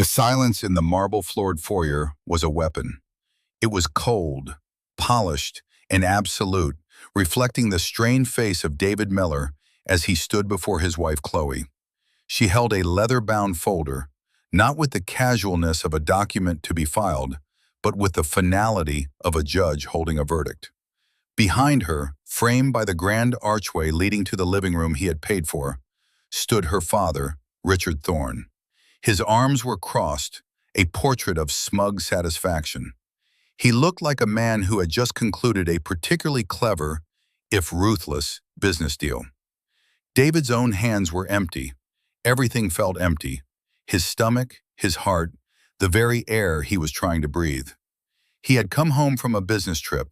The silence in the marble-floored foyer was a weapon. It was cold, polished, and absolute, reflecting the strained face of David Miller as he stood before his wife Chloe. She held a leather-bound folder, not with the casualness of a document to be filed, but with the finality of a judge holding a verdict. Behind her, framed by the grand archway leading to the living room he had paid for, stood her father, Richard Thorne. His arms were crossed, a portrait of smug satisfaction. He looked like a man who had just concluded a particularly clever, if ruthless, business deal. David's own hands were empty. Everything felt empty. His stomach, his heart, the very air he was trying to breathe. He had come home from a business trip,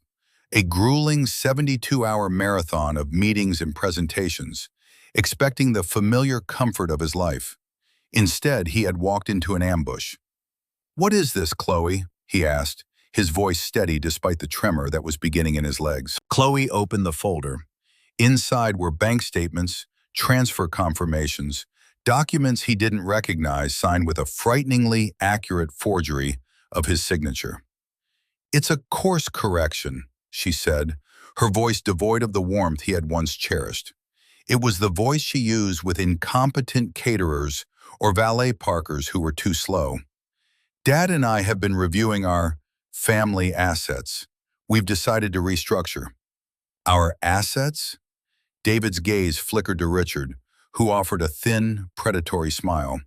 a grueling 72-hour marathon of meetings and presentations, expecting the familiar comfort of his life. Instead, he had walked into an ambush. "What is this, Chloe?" he asked, his voice steady despite the tremor that was beginning in his legs. Chloe opened the folder. Inside were bank statements, transfer confirmations, documents he didn't recognize signed with a frighteningly accurate forgery of his signature. "It's a course correction," she said, her voice devoid of the warmth he had once cherished. It was the voice she used with incompetent caterers or valet parkers who were too slow. "Dad and I have been reviewing our family assets. We've decided to restructure." "Our assets?" David's gaze flickered to Richard, who offered a thin, predatory smile.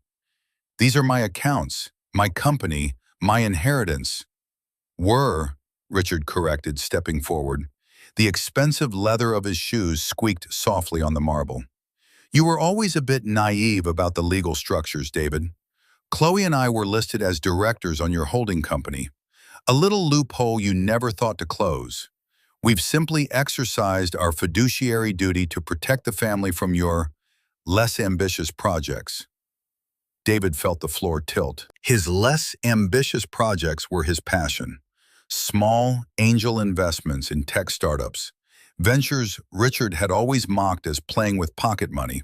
"These are my accounts, my company, my inheritance." "Were," Richard corrected, stepping forward. The expensive leather of his shoes squeaked softly on the marble. "You were always a bit naive about the legal structures, David. Chloe and I were listed as directors on your holding company, a little loophole you never thought to close. We've simply exercised our fiduciary duty to protect the family from your less ambitious projects." David felt the floor tilt. His less ambitious projects were his passion. Small, angel investments in tech startups, ventures Richard had always mocked as playing with pocket money.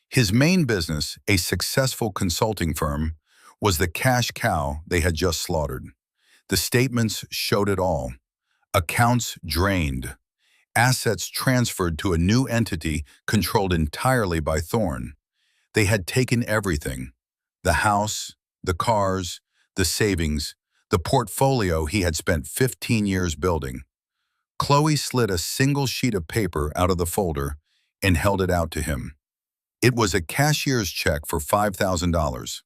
His main business, a successful consulting firm, was the cash cow they had just slaughtered. The statements showed it all. Accounts drained. Assets transferred to a new entity controlled entirely by Thorne. They had taken everything. The house, the cars, the savings, the portfolio he had spent 15 years building. Chloe slid a single sheet of paper out of the folder and held it out to him. It was a cashier's check for $5,000.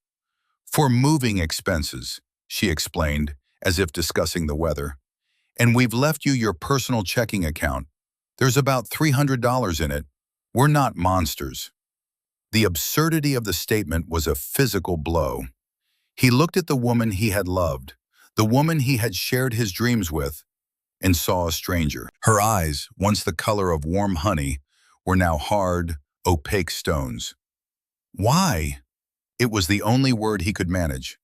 "For moving expenses," she explained, as if discussing the weather. "And we've left you your personal checking account. There's about $300 in it. We're not monsters." The absurdity of the statement was a physical blow. He looked at the woman he had loved, the woman he had shared his dreams with, and saw a stranger. Her eyes, once the color of warm honey, were now hard, opaque stones. "Why?" It was the only word he could manage.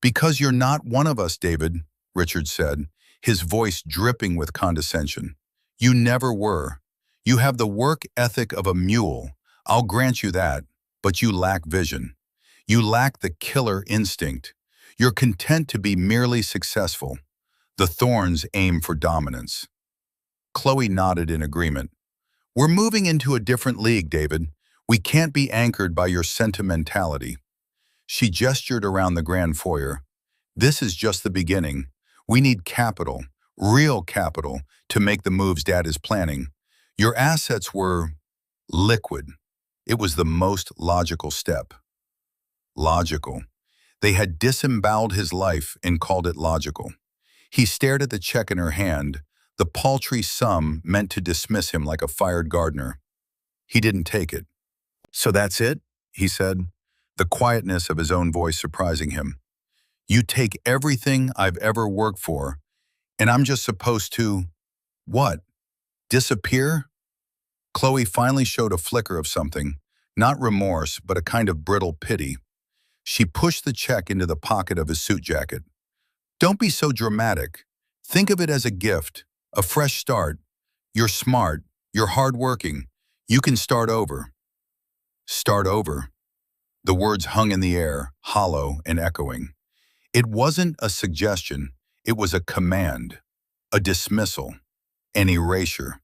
"Because you're not one of us, David," Richard said, his voice dripping with condescension. "You never were. You have the work ethic of a mule, I'll grant you that, but you lack vision. You lack the killer instinct. You're content to be merely successful. The Thorns aim for dominance." Chloe nodded in agreement. "We're moving into a different league, David. We can't be anchored by your sentimentality." She gestured around the grand foyer. "This is just the beginning. We need capital, real capital, to make the moves Dad is planning. Your assets were liquid. It was the most logical step." Logical. They had disemboweled his life and called it logical. He stared at the check in her hand, the paltry sum meant to dismiss him like a fired gardener. He didn't take it. "So that's it?" he said, the quietness of his own voice surprising him. "You take everything I've ever worked for, and I'm just supposed to, what, disappear?" Chloe finally showed a flicker of something, not remorse, but a kind of brittle pity. She pushed the check into the pocket of his suit jacket. "Don't be so dramatic. Think of it as a gift, a fresh start. You're smart, you're hardworking. You can start over." "Start over?" The words hung in the air, hollow and echoing. It wasn't a suggestion, it was a command, a dismissal, an erasure.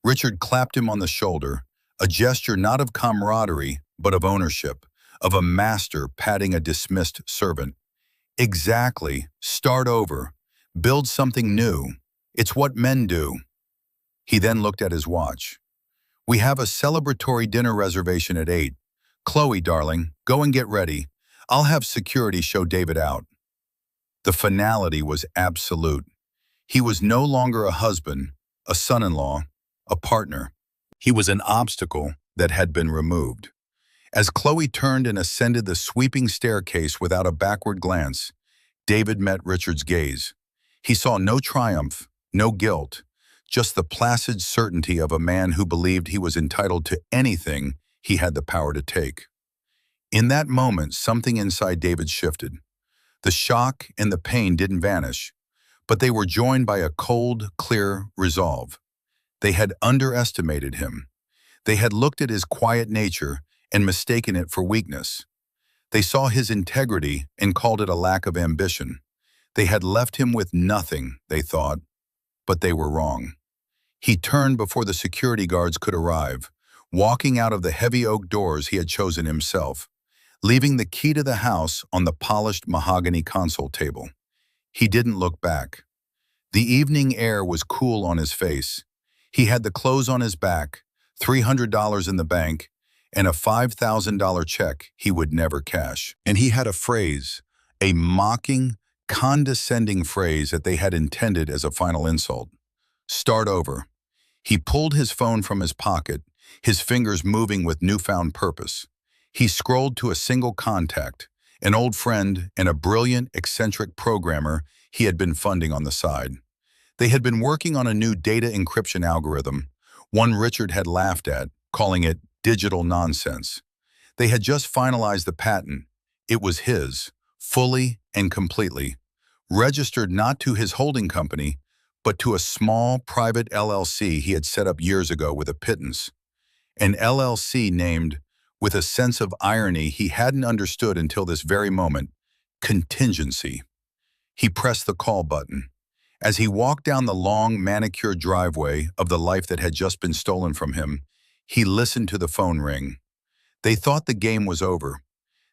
Richard clapped him on the shoulder, a gesture not of camaraderie, but of ownership, of a master patting a dismissed servant. Exactly. Start over. Build something new. It's what men do. He then looked at his watch. We have a celebratory dinner reservation at 8. Chloe, darling, go and get ready. I'll have security show David out. The finality was absolute. He was no longer a husband, a son-in-law, a partner. He was an obstacle that had been removed. As Chloe turned and ascended the sweeping staircase without a backward glance, David met Richard's gaze. He saw no triumph, no guilt, just the placid certainty of a man who believed he was entitled to anything he had the power to take. In that moment, something inside David shifted. The shock and the pain didn't vanish, but they were joined by a cold, clear resolve. They had underestimated him. They had looked at his quiet nature and mistaken it for weakness. They saw his integrity and called it a lack of ambition. They had left him with nothing, they thought, but they were wrong. He turned before the security guards could arrive, walking out of the heavy oak doors he had chosen himself, leaving the key to the house on the polished mahogany console table. He didn't look back. The evening air was cool on his face. He had the clothes on his back, $300 in the bank, and a $5,000 check he would never cash. And he had a phrase, a mocking, condescending phrase that they had intended as a final insult. Start over. He pulled his phone from his pocket, his fingers moving with newfound purpose. He scrolled to a single contact, an old friend and a brilliant, eccentric programmer he had been funding on the side. They had been working on a new data encryption algorithm, one Richard had laughed at, calling it digital nonsense. They had just finalized the patent. It was his, fully and completely, registered not to his holding company, but to a small private LLC he had set up years ago with a pittance. An LLC named, with a sense of irony he hadn't understood until this very moment, contingency. He pressed the call button. As he walked down the long, manicured driveway of the life that had just been stolen from him, he listened to the phone ring. They thought the game was over.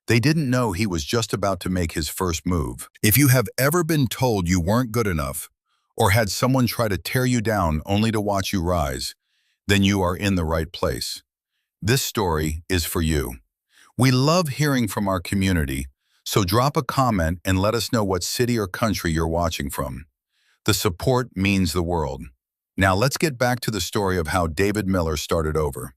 They didn't know he was just about to make his first move. If you have ever been told you weren't good enough, or had someone try to tear you down only to watch you rise, then you are in the right place. This story is for you. We love hearing from our community, so drop a comment and let us know what city or country you're watching from. The support means the world. Now let's get back to the story of how David Miller started over.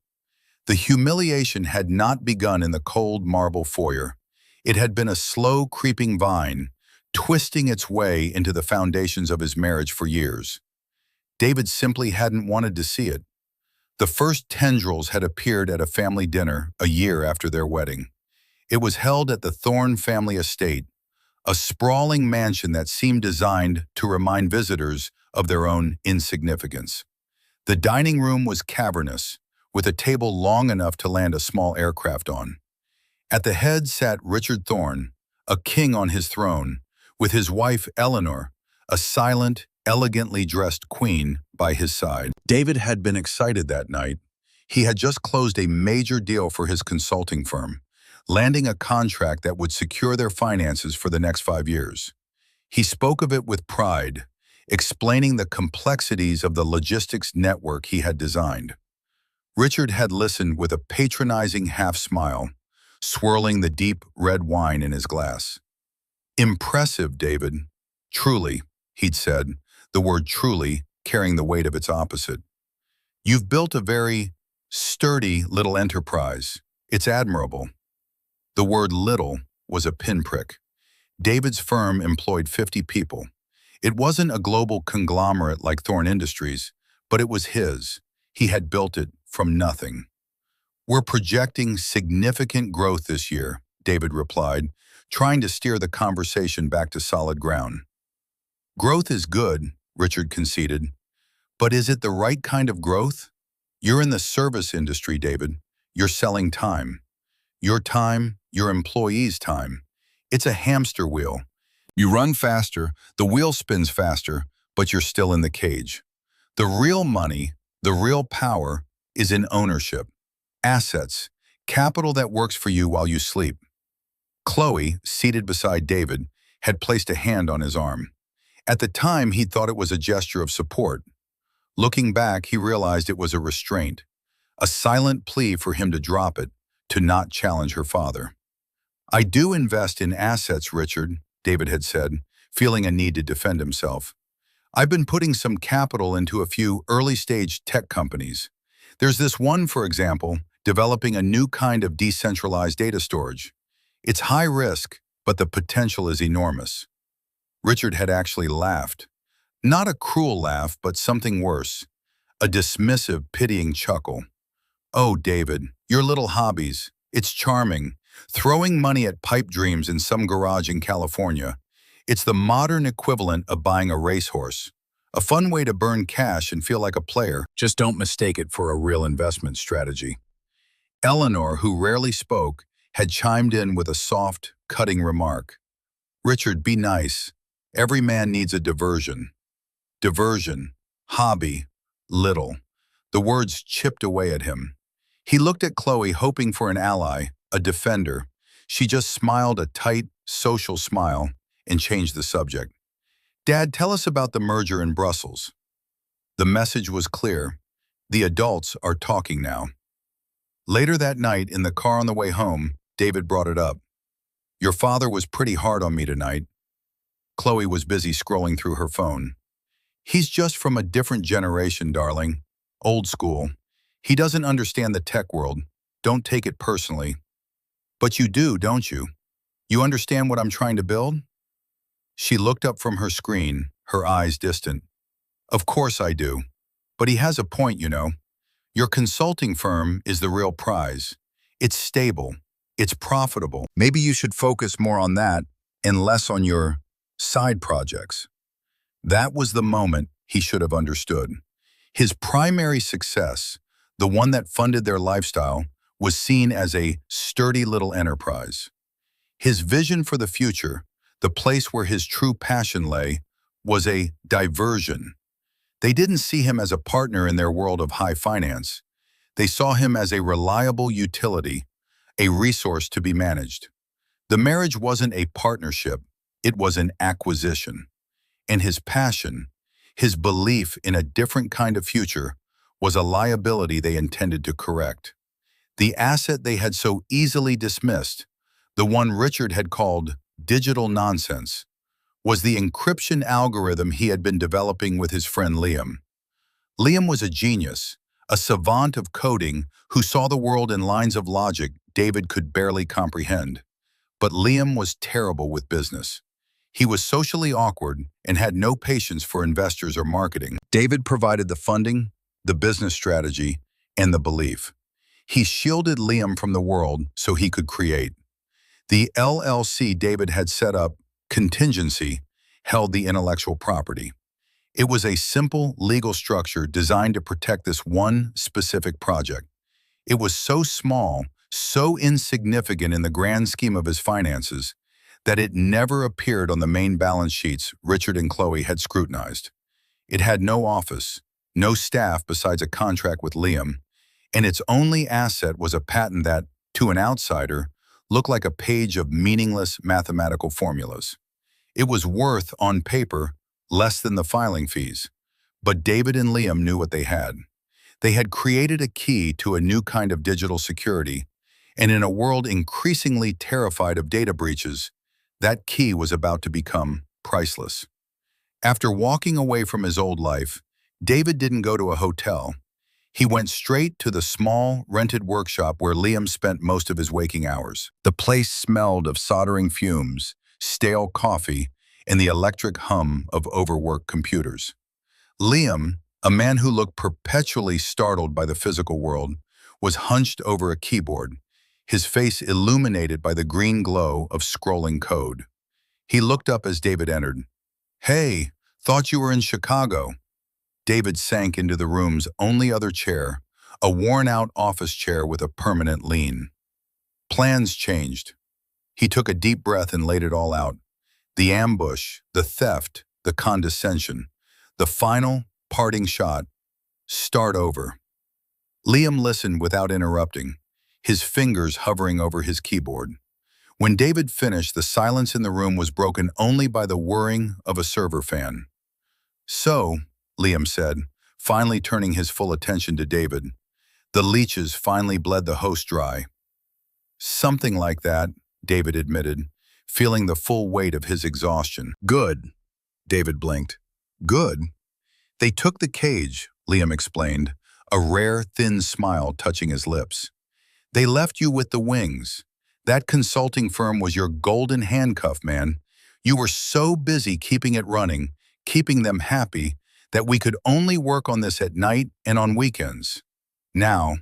The humiliation had not begun in the cold marble foyer. It had been a slow creeping vine, twisting its way into the foundations of his marriage for years. David simply hadn't wanted to see it. The first tendrils had appeared at a family dinner a year after their wedding. It was held at the Thorne family estate, a sprawling mansion that seemed designed to remind visitors of their own insignificance. The dining room was cavernous, with a table long enough to land a small aircraft on. At the head sat Richard Thorne, a king on his throne, with his wife Eleanor, a silent, elegantly dressed queen, by his side. David had been excited that night. He had just closed a major deal for his consulting firm, landing a contract that would secure their finances for the next 5 years. He spoke of it with pride, explaining the complexities of the logistics network he had designed. Richard had listened with a patronizing half-smile, swirling the deep red wine in his glass. Impressive, David. Truly, he'd said, the word truly carrying the weight of its opposite. You've built a very sturdy little enterprise. It's admirable. The word little was a pinprick. David's firm employed 50 people. It wasn't a global conglomerate like Thorne Industries, but it was his. He had built it from nothing. We're projecting significant growth this year, David replied, trying to steer the conversation back to solid ground. Growth is good, Richard conceded, but is it the right kind of growth? You're in the service industry, David. You're selling time. your time, your employees' time. It's a hamster wheel. You run faster, the wheel spins faster, but you're still in the cage. The real money, the real power, is in ownership, assets, capital that works for you while you sleep. Chloe, seated beside David, had placed a hand on his arm. At the time, he thought it was a gesture of support. Looking back, he realized it was a restraint, a silent plea for him to drop it, to not challenge her father. I do invest in assets, Richard, David had said, feeling a need to defend himself. I've been putting some capital into a few early-stage tech companies. There's this one, for example, developing a new kind of decentralized data storage. It's high risk, but the potential is enormous. Richard had actually laughed. Not a cruel laugh, but something worse. A dismissive, pitying chuckle. Oh, David, your little hobbies. It's charming. Throwing money at pipe dreams in some garage in California. It's the modern equivalent of buying a racehorse. A fun way to burn cash and feel like a player. Just don't mistake it for a real investment strategy. Eleanor, who rarely spoke, had chimed in with a soft, cutting remark. Richard, be nice. Every man needs a diversion. Diversion, hobby, little. The words chipped away at him. He looked at Chloe, hoping for an ally, a defender. She just smiled a tight, social smile and changed the subject. Dad, tell us about the merger in Brussels. The message was clear. The adults are talking now. Later that night, in the car on the way home, David brought it up. Your father was pretty hard on me tonight. Chloe was busy scrolling through her phone. He's just from a different generation, darling. Old school. He doesn't understand the tech world. Don't take it personally. But you do, don't you? You understand what I'm trying to build? She looked up from her screen, her eyes distant. Of course I do. But he has a point, you know. Your consulting firm is the real prize. It's stable. It's profitable. Maybe you should focus more on that and less on your side projects. That was the moment he should have understood. His primary success, the one that funded their lifestyle, was seen as a sturdy little enterprise. His vision for the future, the place where his true passion lay, was a diversion. They didn't see him as a partner in their world of high finance. They saw him as a reliable utility, a resource to be managed. The marriage wasn't a partnership, it was an acquisition. And his passion, his belief in a different kind of future, was a liability they intended to correct. The asset they had so easily dismissed, the one Richard had called digital nonsense, was the encryption algorithm he had been developing with his friend Liam. Liam was a genius, a savant of coding who saw the world in lines of logic David could barely comprehend. But Liam was terrible with business. He was socially awkward and had no patience for investors or marketing. David provided the funding, the business strategy, and the belief. He shielded Liam from the world so he could create. The LLC David had set up, Contingency, held the intellectual property. It was a simple legal structure designed to protect this one specific project. It was so small, so insignificant in the grand scheme of his finances, that it never appeared on the main balance sheets Richard and Chloe had scrutinized. It had no office, no staff besides a contract with Liam, and its only asset was a patent that, to an outsider, looked like a page of meaningless mathematical formulas. It was worth, on paper, less than the filing fees, but David and Liam knew what they had. They had created a key to a new kind of digital security, and in a world increasingly terrified of data breaches, that key was about to become priceless. After walking away from his old life, David didn't go to a hotel. He went straight to the small, rented workshop where Liam spent most of his waking hours. The place smelled of soldering fumes, stale coffee, and the electric hum of overworked computers. Liam, a man who looked perpetually startled by the physical world, was hunched over a keyboard, his face illuminated by the green glow of scrolling code. He looked up as David entered. "Hey, thought you were in Chicago." David sank into the room's only other chair, a worn-out office chair with a permanent lean. Plans changed. He took a deep breath and laid it all out. The ambush, the theft, the condescension, the final, parting shot. Start over. Liam listened without interrupting, his fingers hovering over his keyboard. When David finished, the silence in the room was broken only by the whirring of a server fan. "So," Liam said, finally turning his full attention to David, "the leeches finally bled the host dry." "Something like that," David admitted, feeling the full weight of his exhaustion. "Good," David blinked. "Good?" "They took the cage," Liam explained, a rare, thin smile touching his lips. "They left you with the wings. That consulting firm was your golden handcuff, man. You were so busy keeping it running, keeping them happy, that we could only work on this at night and on weekends. Now,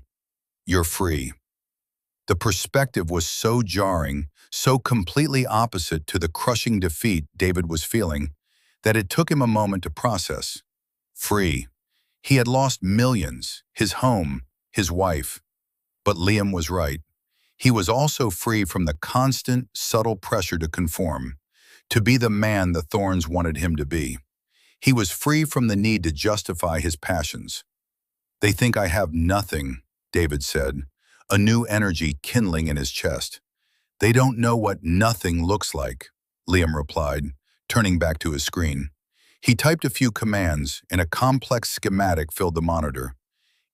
you're free." The perspective was so jarring, so completely opposite to the crushing defeat David was feeling, that it took him a moment to process. Free. He had lost millions, his home, his wife. But Liam was right. He was also free from the constant, subtle pressure to conform, to be the man the Thorns wanted him to be. He was free from the need to justify his passions. "They think I have nothing," David said, a new energy kindling in his chest. "They don't know what nothing looks like," Liam replied, turning back to his screen. He typed a few commands, and a complex schematic filled the monitor.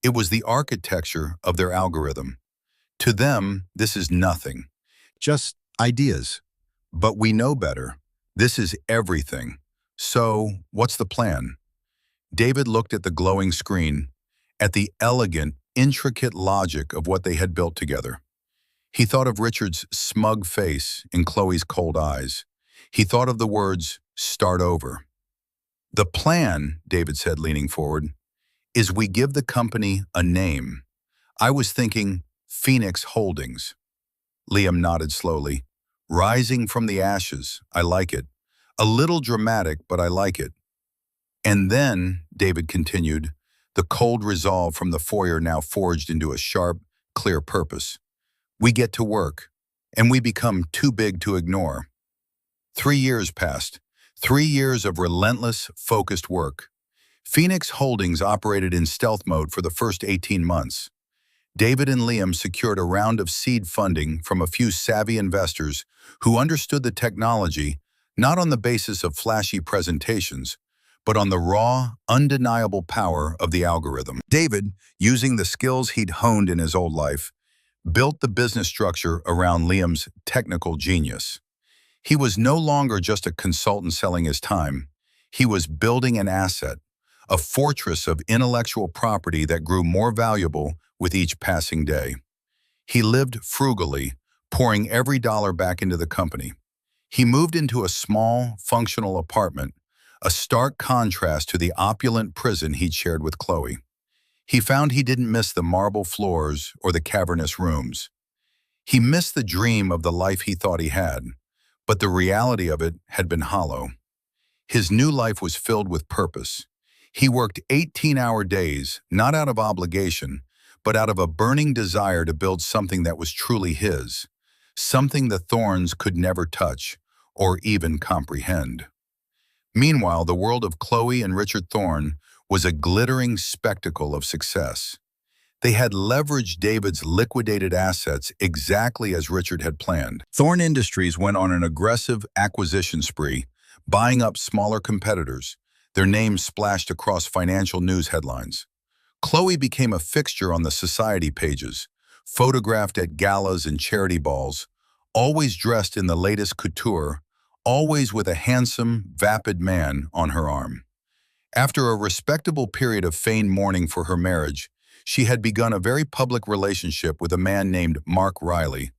It was the architecture of their algorithm. To them, this is nothing. Just ideas. But we know better. This is everything. So, what's the plan? David looked at the glowing screen, at the elegant, intricate logic of what they had built together. He thought of Richard's smug face and Chloe's cold eyes. He thought of the words, "start over." "The plan," David said, leaning forward, "is we give the company a name. I was thinking Phoenix Holdings." Liam nodded slowly. "Rising from the ashes. I like it. A little dramatic, but I like it." "And then," David continued, the cold resolve from the foyer now forged into a sharp, clear purpose, "we get to work, and we become too big to ignore." 3 years passed. 3 years of relentless, focused work. Phoenix Holdings operated in stealth mode for the first 18 months. David and Liam secured a round of seed funding from a few savvy investors who understood the technology not on the basis of flashy presentations, but on the raw, undeniable power of the algorithm. David, using the skills he'd honed in his old life, built the business structure around Liam's technical genius. He was no longer just a consultant selling his time. He was building an asset, a fortress of intellectual property that grew more valuable with each passing day. He lived frugally, pouring every dollar back into the company. He moved into a small, functional apartment, a stark contrast to the opulent prison he'd shared with Chloe. He found he didn't miss the marble floors or the cavernous rooms. He missed the dream of the life he thought he had, but the reality of it had been hollow. His new life was filled with purpose. He worked 18-hour days, not out of obligation, but out of a burning desire to build something that was truly his, something the Thorns could never touch or even comprehend. Meanwhile, the world of Chloe and Richard Thorn was a glittering spectacle of success. They had leveraged David's liquidated assets exactly as Richard had planned. Thorn Industries went on an aggressive acquisition spree, buying up smaller competitors, their names splashed across financial news headlines. Chloe became a fixture on the society pages, photographed at galas and charity balls, always dressed in the latest couture, always with a handsome, vapid man on her arm. After a respectable period of feigned mourning for her marriage, she had begun a very public relationship with a man named Mark Riley,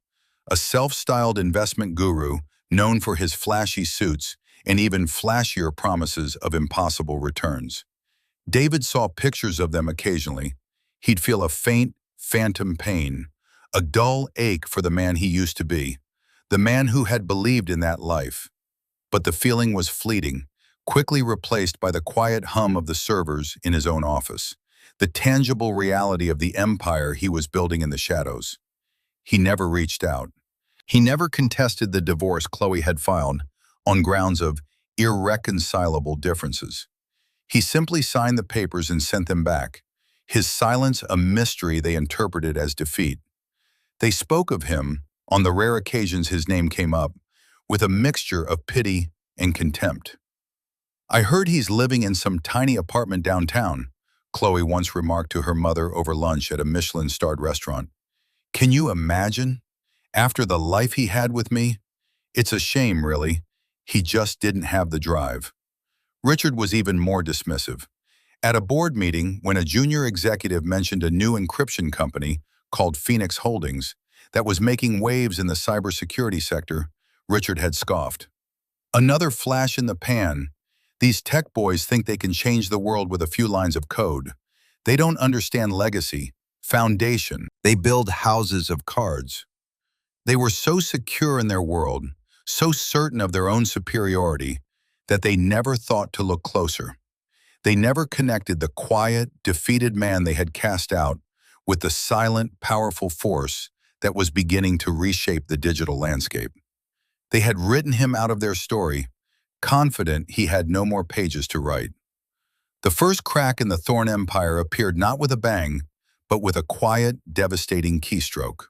a self-styled investment guru known for his flashy suits and even flashier promises of impossible returns. David saw pictures of them occasionally. He'd feel a faint, phantom pain, a dull ache for the man he used to be, the man who had believed in that life. But the feeling was fleeting, quickly replaced by the quiet hum of the servers in his own office, the tangible reality of the empire he was building in the shadows. he never reached out. He never contested the divorce Chloe had filed on grounds of irreconcilable differences. He simply signed the papers and sent them back, his silence a mystery they interpreted as defeat. They spoke of him, on the rare occasions his name came up, with a mixture of pity and contempt. "I heard he's living in some tiny apartment downtown," Chloe once remarked to her mother over lunch at a Michelin-starred restaurant. "Can you imagine? After the life he had with me? It's a shame, really. He just didn't have the drive." Richard was even more dismissive. At a board meeting, when a junior executive mentioned a new encryption company called Phoenix Holdings that was making waves in the cybersecurity sector, Richard had scoffed. "Another flash in the pan. These tech boys think they can change the world with a few lines of code. They don't understand legacy, foundation. They build houses of cards." They were so secure in their world, so certain of their own superiority, that they never thought to look closer. They never connected the quiet, defeated man they had cast out with the silent, powerful force that was beginning to reshape the digital landscape. They had written him out of their story, confident he had no more pages to write. The first crack in the Thorn Empire appeared not with a bang, but with a quiet, devastating keystroke.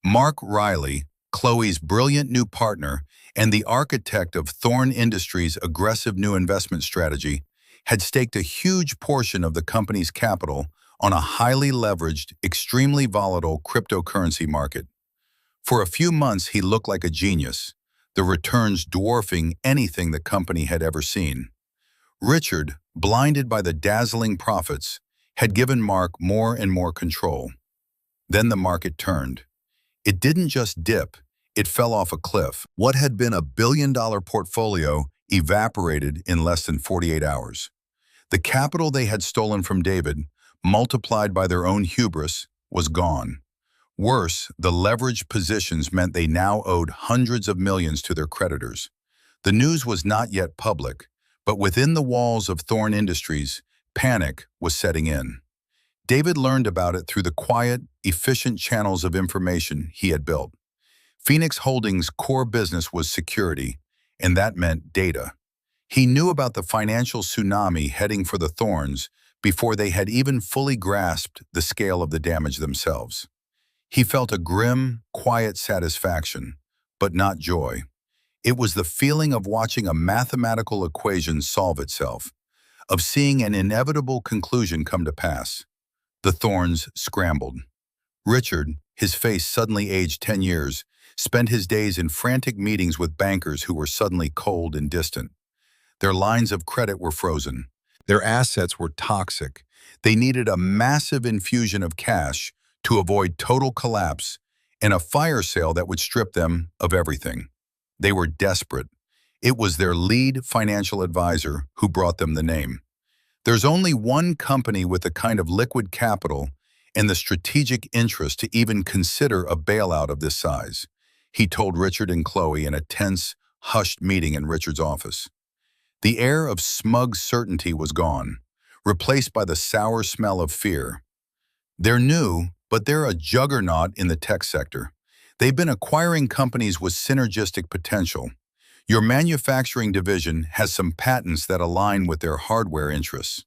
Mark Riley, Chloe's brilliant new partner and the architect of Thorn Industries' aggressive new investment strategy, had staked a huge portion of the company's capital on a highly leveraged, extremely volatile cryptocurrency market. For a few months, he looked like a genius, the returns dwarfing anything the company had ever seen. Richard, blinded by the dazzling profits, had given Mark more and more control. Then the market turned. It didn't just dip, it fell off a cliff. What had been a billion-dollar portfolio evaporated in less than 48 hours. The capital they had stolen from David, multiplied by their own hubris, was gone. Worse, the leveraged positions meant they now owed hundreds of millions to their creditors. The news was not yet public, but within the walls of Thorn Industries, panic was setting in. David learned about it through the quiet, efficient channels of information he had built. Phoenix Holdings' core business was security, and that meant data. He knew about the financial tsunami heading for the Thorns before they had even fully grasped the scale of the damage themselves. He felt a grim, quiet satisfaction, but not joy. It was the feeling of watching a mathematical equation solve itself, of seeing an inevitable conclusion come to pass. The Thorns scrambled. Richard, his face suddenly aged 10 years, spent his days in frantic meetings with bankers who were suddenly cold and distant. Their lines of credit were frozen. Their assets were toxic. They needed a massive infusion of cash to avoid total collapse and a fire sale that would strip them of everything. They were desperate. It was their lead financial advisor who brought them the name. "There's only one company with the kind of liquid capital and the strategic interest to even consider a bailout of this size," he told Richard and Chloe in a tense, hushed meeting in Richard's office. The air of smug certainty was gone, replaced by the sour smell of fear. "They're new, but they're a juggernaut in the tech sector. They've been acquiring companies with synergistic potential. Your manufacturing division has some patents that align with their hardware interests."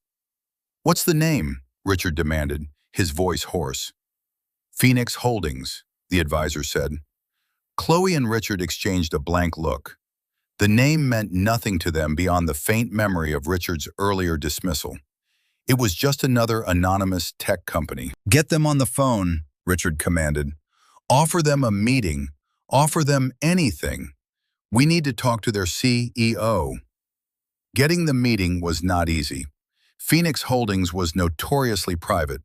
"What's the name?" Richard demanded, his voice hoarse. "Phoenix Holdings," the advisor said. Chloe and Richard exchanged a blank look. The name meant nothing to them beyond the faint memory of Richard's earlier dismissal. It was just another anonymous tech company. "Get them on the phone," Richard commanded. "Offer them a meeting. Offer them anything. We need to talk to their CEO." Getting the meeting was not easy. Phoenix Holdings was notoriously private.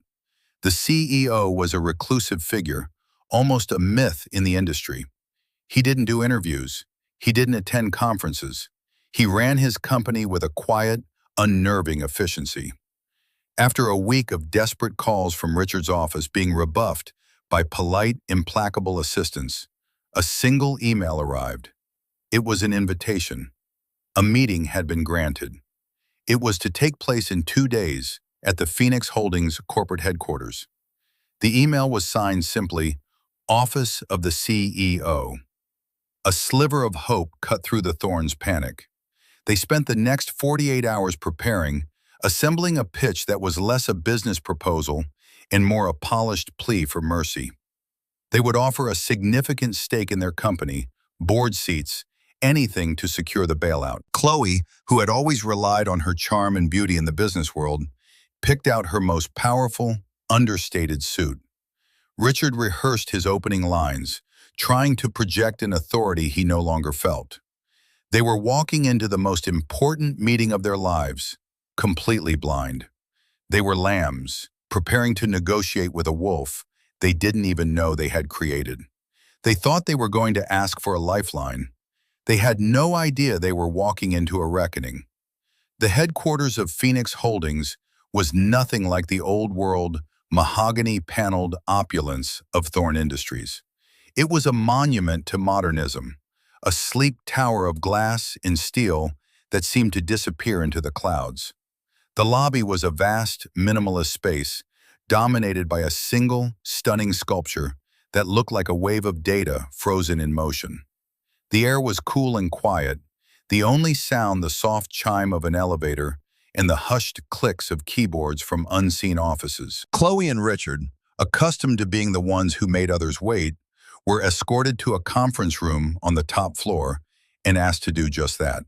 The CEO was a reclusive figure, almost a myth in the industry. He didn't do interviews. He didn't attend conferences. He ran his company with a quiet, unnerving efficiency. After a week of desperate calls from Richard's office being rebuffed by polite, implacable assistants, a single email arrived. It was an invitation. A meeting had been granted. It was to take place in 2 days at the Phoenix Holdings corporate headquarters. The email was signed simply, Office of the CEO. A sliver of hope cut through the Thorns' panic. They spent the next 48 hours preparing, assembling a pitch that was less a business proposal and more a polished plea for mercy. They would offer a significant stake in their company, board seats, anything to secure the bailout. Chloe, who had always relied on her charm and beauty in the business world, picked out her most powerful, understated suit. Richard rehearsed his opening lines, trying to project an authority he no longer felt. They were walking into the most important meeting of their lives, completely blind. They were lambs, preparing to negotiate with a wolf they didn't even know they had created. They thought they were going to ask for a lifeline. They had no idea they were walking into a reckoning. The headquarters of Phoenix Holdings was nothing like the old-world, mahogany-paneled opulence of Thorn Industries. It was a monument to modernism, a sleek tower of glass and steel that seemed to disappear into the clouds. The lobby was a vast, minimalist space, dominated by a single, stunning sculpture that looked like a wave of data frozen in motion. The air was cool and quiet, the only sound the soft chime of an elevator and the hushed clicks of keyboards from unseen offices. Chloe and Richard, accustomed to being the ones who made others wait, were escorted to a conference room on the top floor and asked to do just that.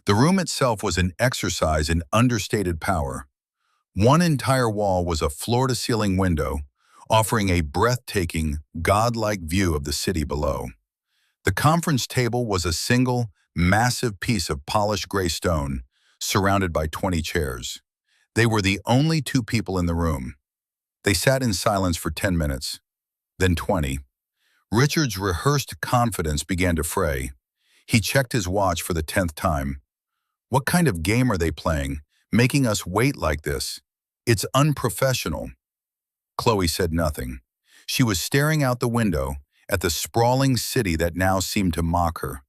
The room itself was an exercise in understated power. One entire wall was a floor-to-ceiling window, offering a breathtaking, godlike view of the city below. The conference table was a single, massive piece of polished gray stone, surrounded by 20 chairs. They were the only two people in the room. They sat in silence for 10 minutes, then 20. Richard's rehearsed confidence began to fray. He checked his watch for the 10th time. What kind of game are they playing, making us wait like this? It's unprofessional. Chloe said nothing. She was staring out the window at the sprawling city that now seemed to mock her.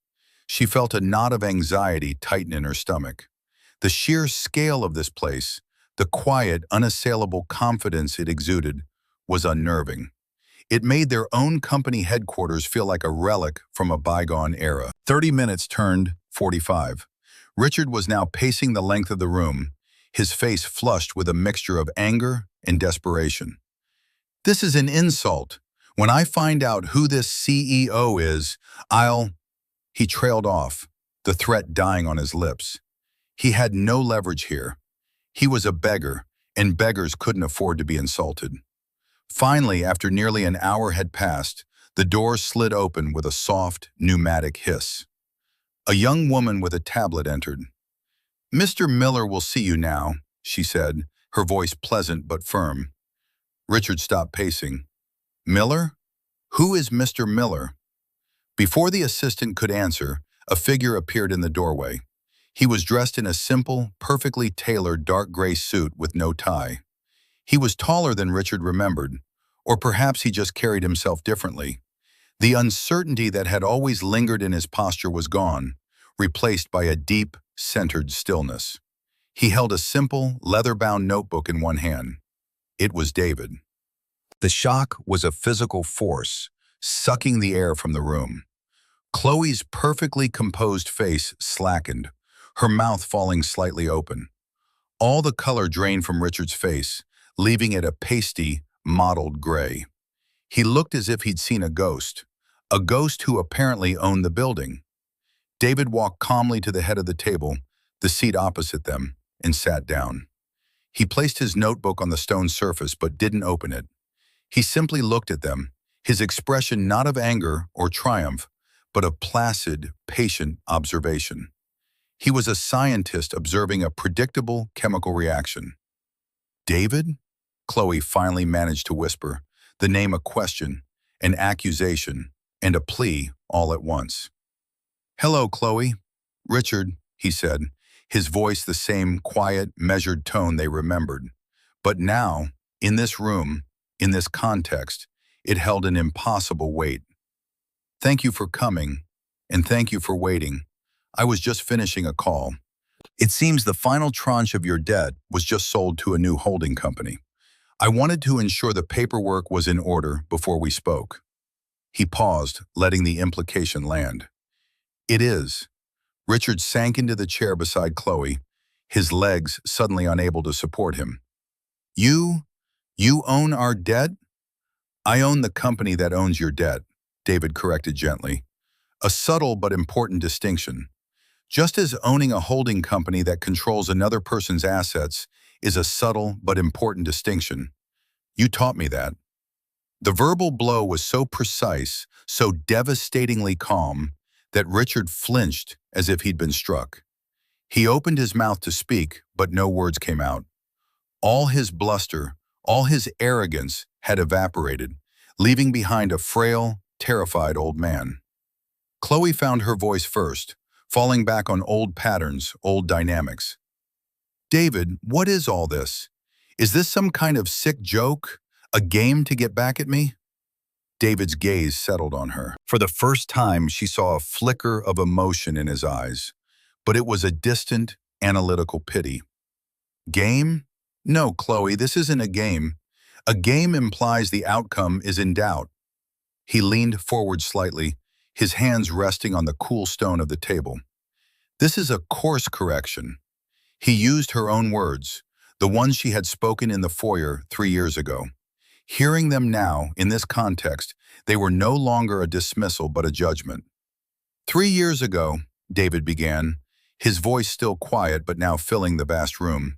She felt a knot of anxiety tighten in her stomach. The sheer scale of this place, the quiet, unassailable confidence it exuded, was unnerving. It made their own company headquarters feel like a relic from a bygone era. 30 minutes turned 45. Richard was now pacing the length of the room, his face flushed with a mixture of anger and desperation. This is an insult. When I find out who this CEO is, He trailed off, the threat dying on his lips. He had no leverage here. He was a beggar, and beggars couldn't afford to be insulted. Finally, after nearly an hour had passed, the door slid open with a soft, pneumatic hiss. A young woman with a tablet entered. "Mr. Miller will see you now," she said, her voice pleasant but firm. Richard stopped pacing. "Miller? Who is Mr. Miller?" Before the assistant could answer, a figure appeared in the doorway. He was dressed in a simple, perfectly tailored dark gray suit with no tie. He was taller than Richard remembered, or perhaps he just carried himself differently. The uncertainty that had always lingered in his posture was gone, replaced by a deep, centered stillness. He held a simple, leather-bound notebook in one hand. It was David. The shock was a physical force, sucking the air from the room. Chloe's perfectly composed face slackened, her mouth falling slightly open. All the color drained from Richard's face, leaving it a pasty, mottled gray. He looked as if he'd seen a ghost who apparently owned the building. David walked calmly to the head of the table, the seat opposite them, and sat down. He placed his notebook on the stone surface but didn't open it. He simply looked at them, his expression not of anger or triumph, but of placid, patient observation. He was a scientist observing a predictable chemical reaction. "David?" Chloe finally managed to whisper, the name a question, an accusation, and a plea all at once. "Hello, Chloe." "Richard," he said, his voice the same quiet, measured tone they remembered. But now, in this room, in this context, it held an impossible weight. "Thank you for coming, and thank you for waiting. I was just finishing a call. It seems the final tranche of your debt was just sold to a new holding company. I wanted to ensure the paperwork was in order before we spoke." He paused, letting the implication land. It is. Richard sank into the chair beside Chloe, his legs suddenly unable to support him. You own our debt? I own the company that owns your debt, David corrected gently. A subtle but important distinction. Just as owning a holding company that controls another person's assets is a subtle but important distinction. You taught me that. The verbal blow was so precise, so devastatingly calm, that Richard flinched as if he'd been struck. He opened his mouth to speak, but no words came out. All his bluster, all his arrogance had evaporated, leaving behind a frail, terrified old man. Chloe found her voice first, falling back on old patterns, old dynamics. David, what is all this? Is this some kind of sick joke? A game to get back at me? David's gaze settled on her. For the first time, she saw a flicker of emotion in his eyes, but it was a distant, analytical pity. Game? No, Chloe, this isn't a game. A game implies the outcome is in doubt. He leaned forward slightly, his hands resting on the cool stone of the table. This is a course correction. He used her own words, the ones she had spoken in the foyer 3 years ago. Hearing them now, in this context, they were no longer a dismissal but a judgment. 3 years ago, David began, his voice still quiet but now filling the vast room.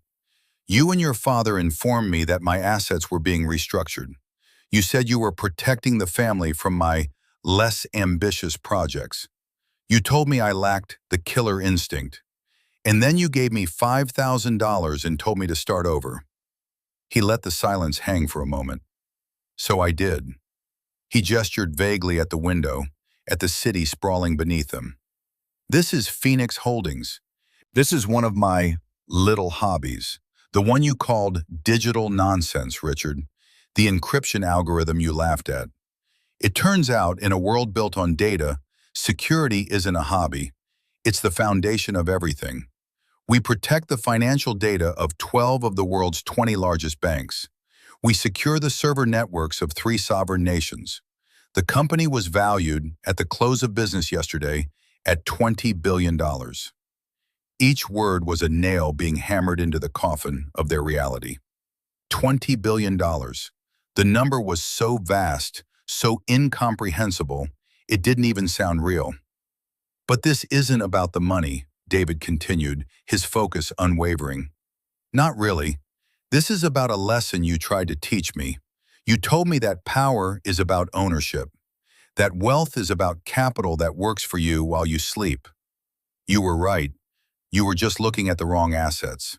You and your father informed me that my assets were being restructured. You said you were protecting the family from my less ambitious projects. You told me I lacked the killer instinct. And then you gave me $5,000 and told me to start over. He let the silence hang for a moment. So I did. He gestured vaguely at the window, at the city sprawling beneath them. This is Phoenix Holdings. This is one of my little hobbies. The one you called digital nonsense, Richard. The encryption algorithm you laughed at. It turns out, in a world built on data, security isn't a hobby. It's the foundation of everything. We protect the financial data of 12 of the world's 20 largest banks. We secure the server networks of 3 sovereign nations. The company was valued, at the close of business yesterday, at $20 billion. Each word was a nail being hammered into the coffin of their reality. $20 billion. The number was so vast, so incomprehensible, it didn't even sound real. But this isn't about the money, David continued, his focus unwavering. Not really. This is about a lesson you tried to teach me. You told me that power is about ownership, that wealth is about capital that works for you while you sleep. You were right. You were just looking at the wrong assets.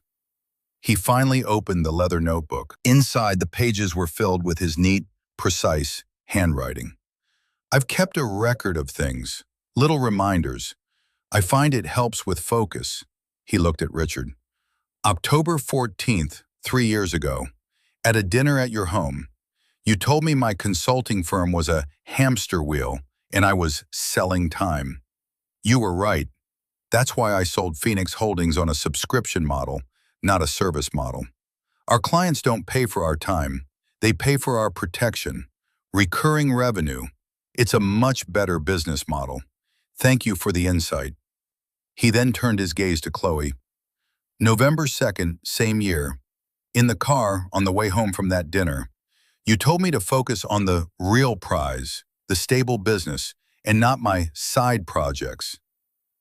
He finally opened the leather notebook. Inside, the pages were filled with his neat, precise handwriting. I've kept a record of things, little reminders. I find it helps with focus. He looked at Richard. October 14th, 3 years ago, at a dinner at your home, you told me my consulting firm was a hamster wheel and I was selling time. You were right. That's why I sold Phoenix Holdings on a subscription model, not a service model. Our clients don't pay for our time. They pay for our protection. Recurring revenue. It's a much better business model. Thank you for the insight. He then turned his gaze to Chloe. November 2nd, same year. In the car, on the way home from that dinner, you told me to focus on the real prize, the stable business, and not my side projects.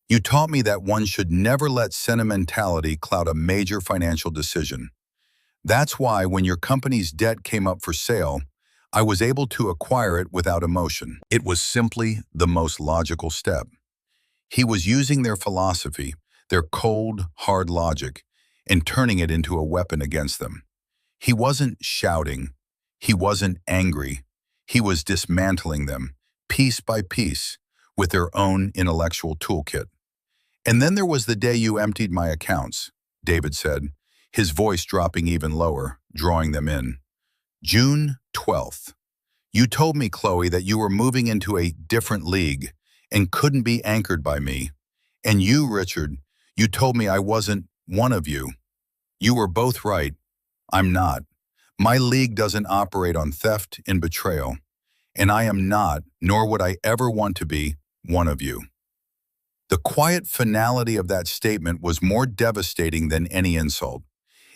You taught me that one should never let sentimentality cloud a major financial decision. That's why when your company's debt came up for sale, I was able to acquire it without emotion. It was simply the most logical step. He was using their philosophy, their cold, hard logic, and turning it into a weapon against them. He wasn't shouting. He wasn't angry. He was dismantling them, piece by piece, with their own intellectual toolkit. And then there was the day you emptied my accounts, David said, his voice dropping even lower, drawing them in. June 12th. You told me, Chloe, that you were moving into a different league and couldn't be anchored by me. And you, Richard, you told me I wasn't one of you. You were both right. I'm not. My league doesn't operate on theft and betrayal. and I am not, nor would I ever want to be, one of you. The quiet finality of that statement was more devastating than any insult.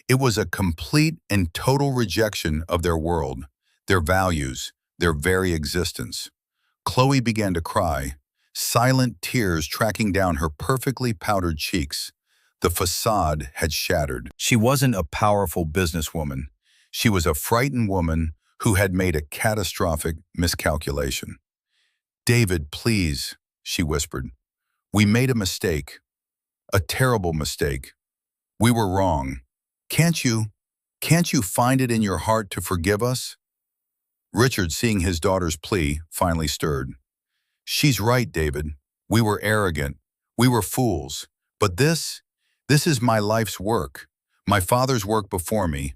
It was a complete and total rejection of their world, their values, their very existence. Chloe began to cry, silent tears tracking down her perfectly powdered cheeks. The facade had shattered. She wasn't a powerful businesswoman. She was a frightened woman who had made a catastrophic miscalculation. "David, please," she whispered. "We made a mistake. A terrible mistake. We were wrong. Can't you find it in your heart to forgive us?" Richard, seeing his daughter's plea, finally stirred. "She's right, David. We were arrogant. We were fools. But this is my life's work. My father's work before me.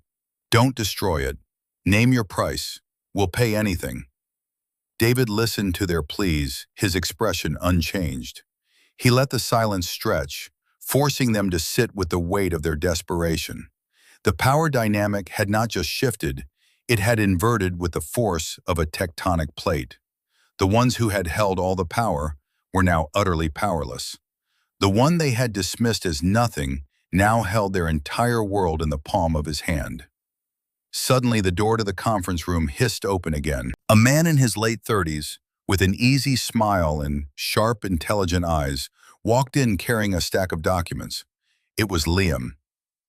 Don't destroy it. Name your price. We'll pay anything." David listened to their pleas, his expression unchanged. He let the silence stretch, forcing them to sit with the weight of their desperation. The power dynamic had not just shifted, it had inverted with the force of a tectonic plate. The ones who had held all the power were now utterly powerless. The one they had dismissed as nothing now held their entire world in the palm of his hand. Suddenly, the door to the conference room hissed open again. A man in his late 30s, with an easy smile and sharp, intelligent eyes, walked in carrying a stack of documents. It was Liam.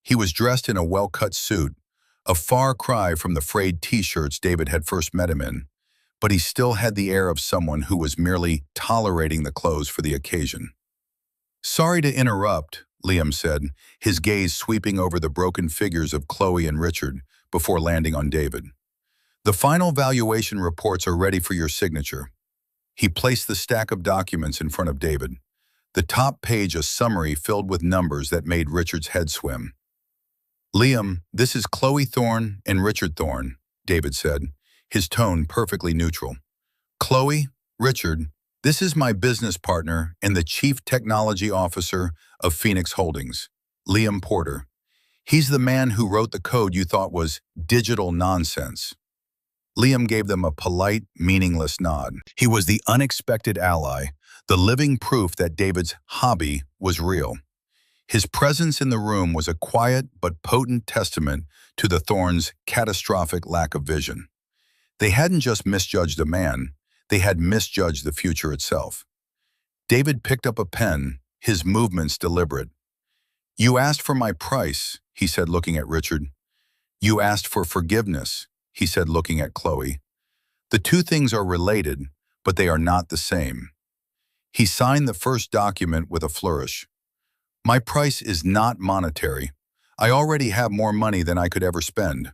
He was dressed in a well-cut suit, a far cry from the frayed t-shirts David had first met him in, but he still had the air of someone who was merely tolerating the clothes for the occasion. "Sorry to interrupt," Liam said, his gaze sweeping over the broken figures of Chloe and Richard before landing on David. "The final valuation reports are ready for your signature." He placed the stack of documents in front of David. The top page a summary filled with numbers that made Richard's head swim. "Liam, this is Chloe Thorne and Richard Thorne," David said, his tone perfectly neutral. "Chloe, Richard, this is my business partner and the Chief Technology Officer of Phoenix Holdings, Liam Porter. He's the man who wrote the code you thought was digital nonsense." Liam gave them a polite, meaningless nod. He was the unexpected ally, the living proof that David's hobby was real. His presence in the room was a quiet but potent testament to the Thorns' catastrophic lack of vision. They hadn't just misjudged a man, they had misjudged the future itself. David picked up a pen, his movements deliberate. "You asked for my price," he said, looking at Richard. "You asked for forgiveness," he said, looking at Chloe. "The two things are related, but they are not the same." He signed the first document with a flourish. "My price is not monetary. I already have more money than I could ever spend.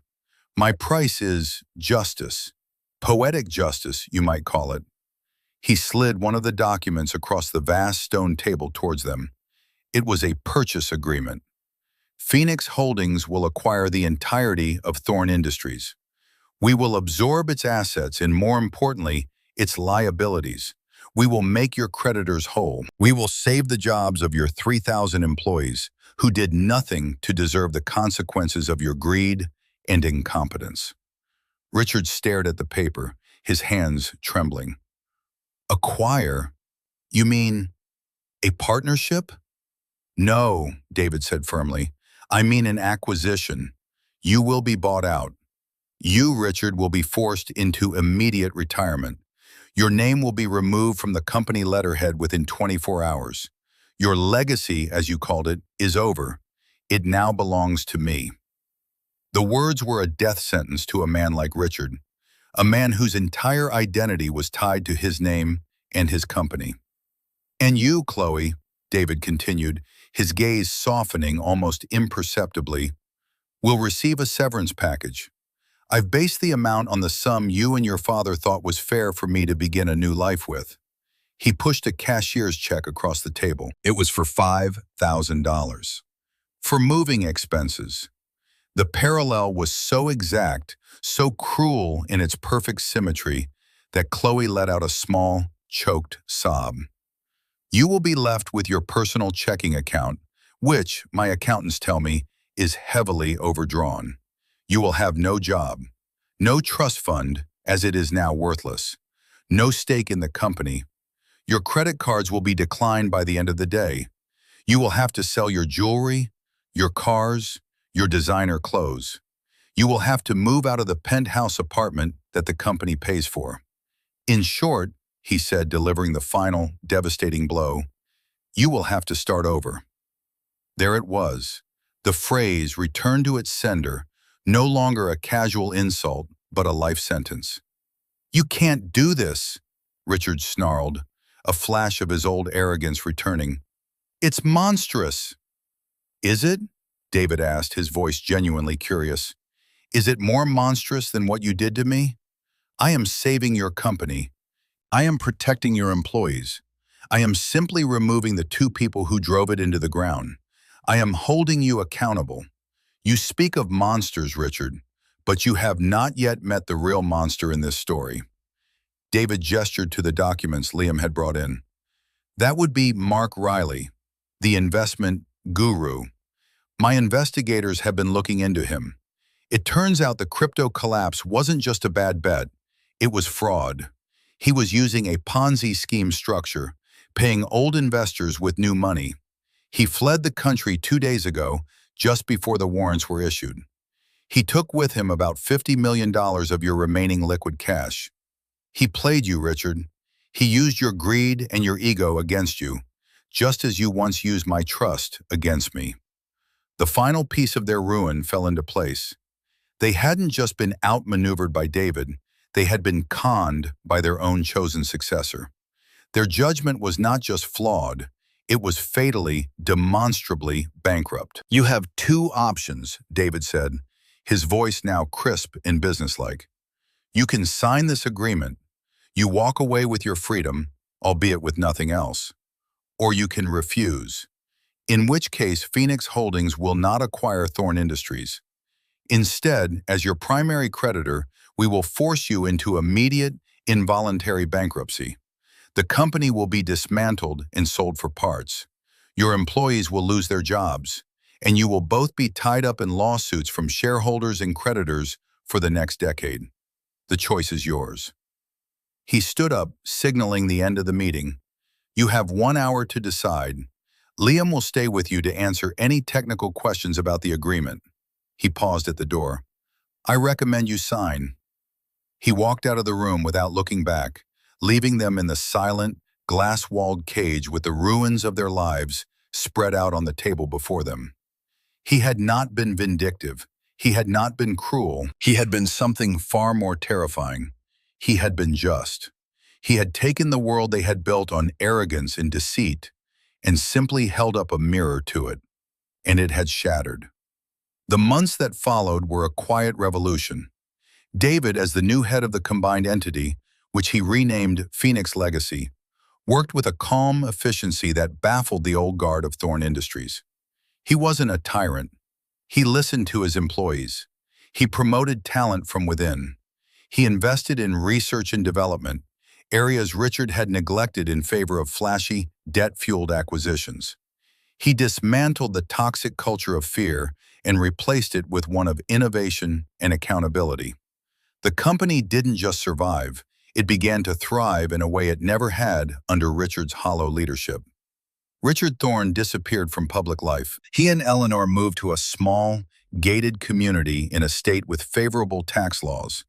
My price is justice. Poetic justice, you might call it." He slid one of the documents across the vast stone table towards them. It was a purchase agreement. "Phoenix Holdings will acquire the entirety of Thorne Industries. We will absorb its assets and, more importantly, its liabilities. We will make your creditors whole. We will save the jobs of your 3,000 employees who did nothing to deserve the consequences of your greed and incompetence." Richard stared at the paper, his hands trembling. "Acquire? You mean a partnership?" "No," David said firmly. "I mean an acquisition. You will be bought out. You, Richard, will be forced into immediate retirement. Your name will be removed from the company letterhead within 24 hours. Your legacy, as you called it, is over. It now belongs to me." The words were a death sentence to a man like Richard, a man whose entire identity was tied to his name and his company. "And you, Chloe," David continued, his gaze softening almost imperceptibly, "will receive a severance package. I've based the amount on the sum you and your father thought was fair for me to begin a new life with." He pushed a cashier's check across the table. It was for $5,000. For moving expenses. The parallel was so exact, so cruel in its perfect symmetry, that Chloe let out a small, choked sob. "You will be left with your personal checking account, which, my accountants tell me, is heavily overdrawn. You will have no job, no trust fund, as it is now worthless. no stake in the company. Your credit cards will be declined by the end of the day. You will have to sell your jewelry, your cars, your designer clothes. You will have to move out of the penthouse apartment that the company pays for. In short, he said, delivering the final, devastating blow, you will have to start over. There it was. The phrase returned to its sender, no longer a casual insult, but a life sentence. You can't do this, Richard snarled, a flash of his old arrogance returning. It's monstrous. Is it? David asked, his voice genuinely curious. Is it more monstrous than what you did to me? I am saving your company. I am protecting your employees. I am simply removing the two people who drove it into the ground. I am holding you accountable. You speak of monsters, Richard, but you have not yet met the real monster in this story. David gestured to the documents Liam had brought in. That would be Mark Riley, the investment guru. My investigators have been looking into him. It turns out the crypto collapse wasn't just a bad bet, it was fraud. He was using a Ponzi scheme structure, paying old investors with new money. He fled the country 2 days ago, just before the warrants were issued. He took with him about $50 million of your remaining liquid cash. He played you, Richard. He used your greed and your ego against you, just as you once used my trust against me. The final piece of their ruin fell into place. They hadn't just been outmaneuvered by David, they had been conned by their own chosen successor. Their judgment was not just flawed, it was fatally, demonstrably bankrupt. You have two options, David said, his voice now crisp and businesslike. You can sign this agreement. You walk away with your freedom, albeit with nothing else. Or you can refuse, in which case Phoenix Holdings will not acquire Thorn Industries. Instead, as your primary creditor, we will force you into immediate, involuntary bankruptcy. The company will be dismantled and sold for parts. Your employees will lose their jobs, and you will both be tied up in lawsuits from shareholders and creditors for the next decade. The choice is yours. He stood up, signaling the end of the meeting. You have 1 hour to decide. Liam will stay with you to answer any technical questions about the agreement. He paused at the door. I recommend you sign. He walked out of the room without looking back, leaving them in the silent, glass-walled cage with the ruins of their lives spread out on the table before them. He had not been vindictive. He had not been cruel. He had been something far more terrifying. He had been just. He had taken the world they had built on arrogance and deceit and simply held up a mirror to it, and it had shattered. The months that followed were a quiet revolution. David, as the new head of the combined entity, which he renamed Phoenix Legacy, worked with a calm efficiency that baffled the old guard of Thorn Industries. He wasn't a tyrant. He listened to his employees. He promoted talent from within. He invested in research and development, areas Richard had neglected in favor of flashy, debt-fueled acquisitions. He dismantled the toxic culture of fear and replaced it with one of innovation and accountability. The company didn't just survive, it began to thrive in a way it never had under Richard's hollow leadership. Richard Thorn disappeared from public life. He and Eleanor moved to a small, gated community in a state with favorable tax laws.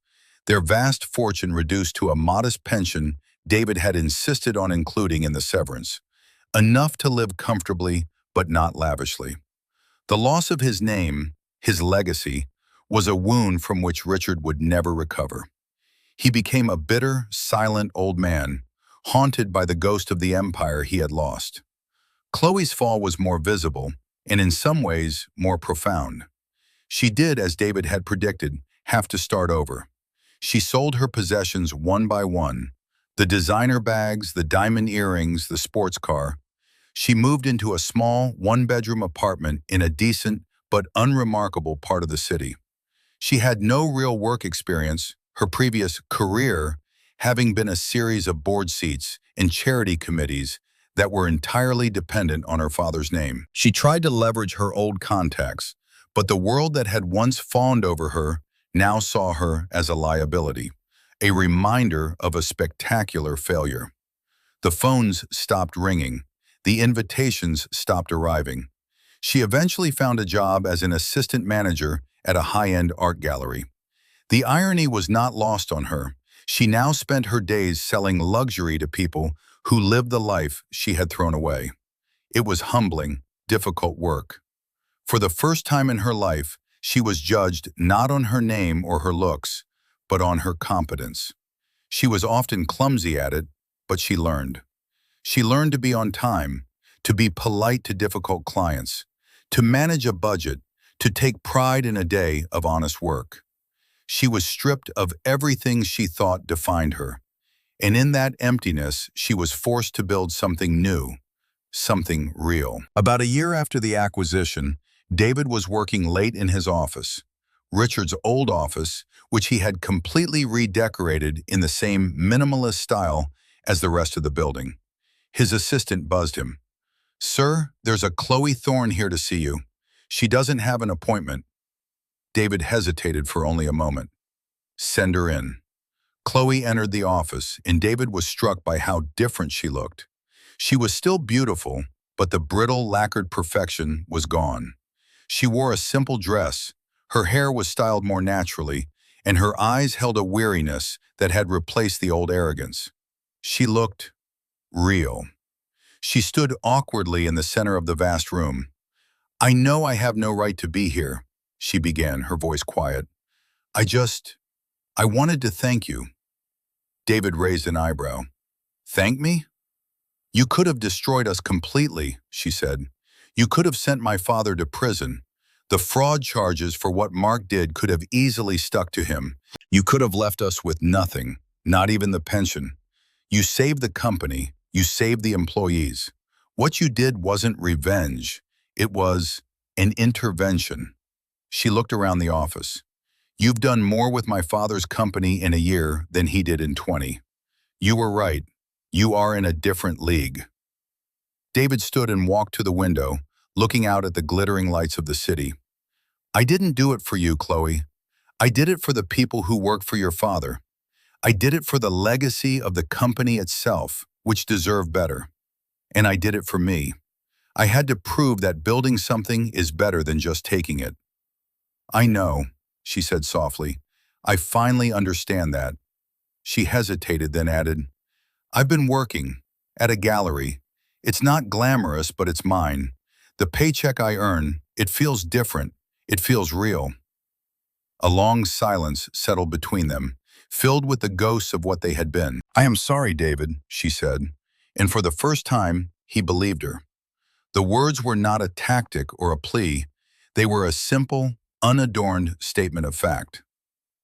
Their vast fortune reduced to a modest pension David had insisted on including in the severance, enough to live comfortably but not lavishly. The loss of his name, his legacy, was a wound from which Richard would never recover. He became a bitter, silent old man, haunted by the ghost of the empire he had lost. Chloe's fall was more visible, and in some ways, more profound. She did, as David had predicted, have to start over. She sold her possessions one by one, the designer bags, the diamond earrings, the sports car. She moved into a small, one-bedroom apartment in a decent but unremarkable part of the city. She had no real work experience, her previous career having been a series of board seats and charity committees that were entirely dependent on her father's name. She tried to leverage her old contacts, but the world that had once fawned over her now saw her as a liability. a reminder of a spectacular failure. The phones stopped ringing. The invitations stopped arriving. She eventually found a job as an assistant manager at a high-end art gallery. The irony was not lost on her. She now spent her days selling luxury to people who lived the life she had thrown away. It was humbling, difficult work. For the first time in her life, she was judged not on her name or her looks, but on her competence. She was often clumsy at it, but she learned. She learned to be on time, to be polite to difficult clients, to manage a budget, to take pride in a day of honest work. She was stripped of everything she thought defined her, and in that emptiness, she was forced to build something new, something real. About a year after the acquisition, David was working late in his office, Richard's old office, which he had completely redecorated in the same minimalist style as the rest of the building. His assistant buzzed him. "Sir, there's a Chloe Thorne here to see you. She doesn't have an appointment." David hesitated for only a moment. "Send her in." Chloe entered the office, and David was struck by how different she looked. She was still beautiful, but the brittle, lacquered perfection was gone. She wore a simple dress, her hair was styled more naturally, and her eyes held a weariness that had replaced the old arrogance. She looked real. She stood awkwardly in the center of the vast room. "I know I have no right to be here," she began, her voice quiet. I wanted to thank you." David raised an eyebrow. "Thank me?" "You could have destroyed us completely," she said. "You could have sent my father to prison. The fraud charges for what Mark did could have easily stuck to him. You could have left us with nothing, not even the pension. You saved the company. You saved the employees. What you did wasn't revenge. It was an intervention." She looked around the office. "You've done more with my father's company in a year than he did in 20. You were right. You are in a different league." David stood and walked to the window, looking out at the glittering lights of the city. "I didn't do it for you, Chloe. I did it for the people who work for your father. I did it for the legacy of the company itself, which deserved better. And I did it for me. I had to prove that building something is better than just taking it." "I know," she said softly. "I finally understand that." She hesitated, then added, "I've been working at a gallery. It's not glamorous, but it's mine. The paycheck I earn, it feels different. It feels real." A long silence settled between them, filled with the ghosts of what they had been. "I am sorry, David," she said, and for the first time, he believed her. The words were not a tactic or a plea. They were a simple, unadorned statement of fact.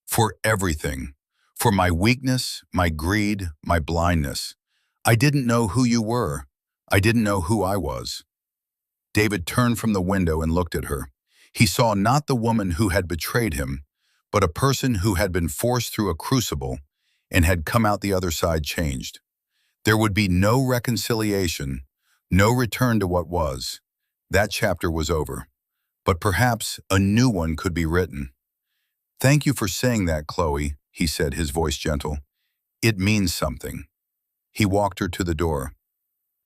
"For everything. For my weakness, my greed, my blindness. I didn't know who you were. I didn't know who I was." David turned from the window and looked at her. He saw not the woman who had betrayed him, but a person who had been forced through a crucible and had come out the other side changed. There would be no reconciliation, no return to what was. That chapter was over. But perhaps a new one could be written. "Thank you for saying that, Chloe," he said, his voice gentle. "It means something." He walked her to the door.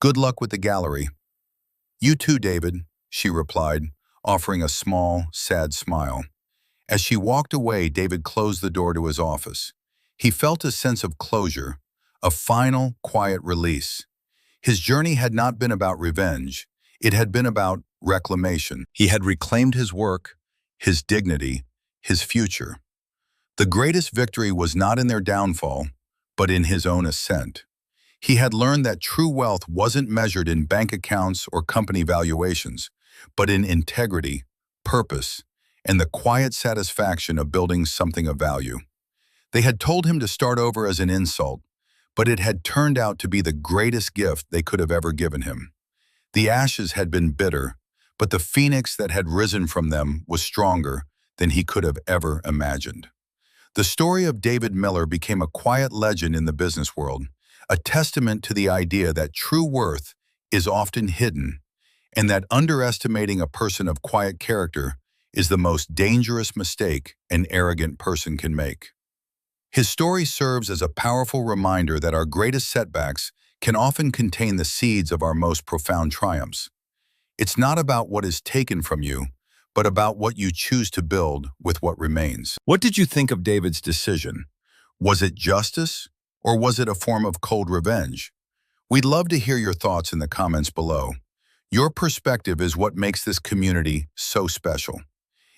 "Good luck with the gallery." "You too, David," she replied, offering a small, sad smile. As she walked away, David closed the door to his office. He felt a sense of closure, a final, quiet release. His journey had not been about revenge. It had been about reclamation. He had reclaimed his work, his dignity, his future. The greatest victory was not in their downfall, but in his own ascent. He had learned that true wealth wasn't measured in bank accounts or company valuations, but in integrity, purpose, and the quiet satisfaction of building something of value. They had told him to start over as an insult, but it had turned out to be the greatest gift they could have ever given him. The ashes had been bitter, but the phoenix that had risen from them was stronger than he could have ever imagined. The story of David Miller became a quiet legend in the business world, a testament to the idea that true worth is often hidden, and that underestimating a person of quiet character is the most dangerous mistake an arrogant person can make. His story serves as a powerful reminder that our greatest setbacks can often contain the seeds of our most profound triumphs. It's not about what is taken from you, but about what you choose to build with what remains. What did you think of David's decision? Was it justice, or was it a form of cold revenge? We'd love to hear your thoughts in the comments below. Your perspective is what makes this community so special.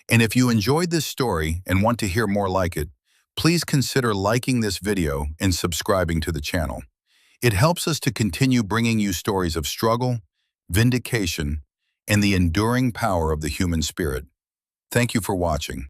And if you enjoyed this story and want to hear more like it, please consider liking this video and subscribing to the channel. It helps us to continue bringing you stories of struggle, vindication, and the enduring power of the human spirit. Thank you for watching.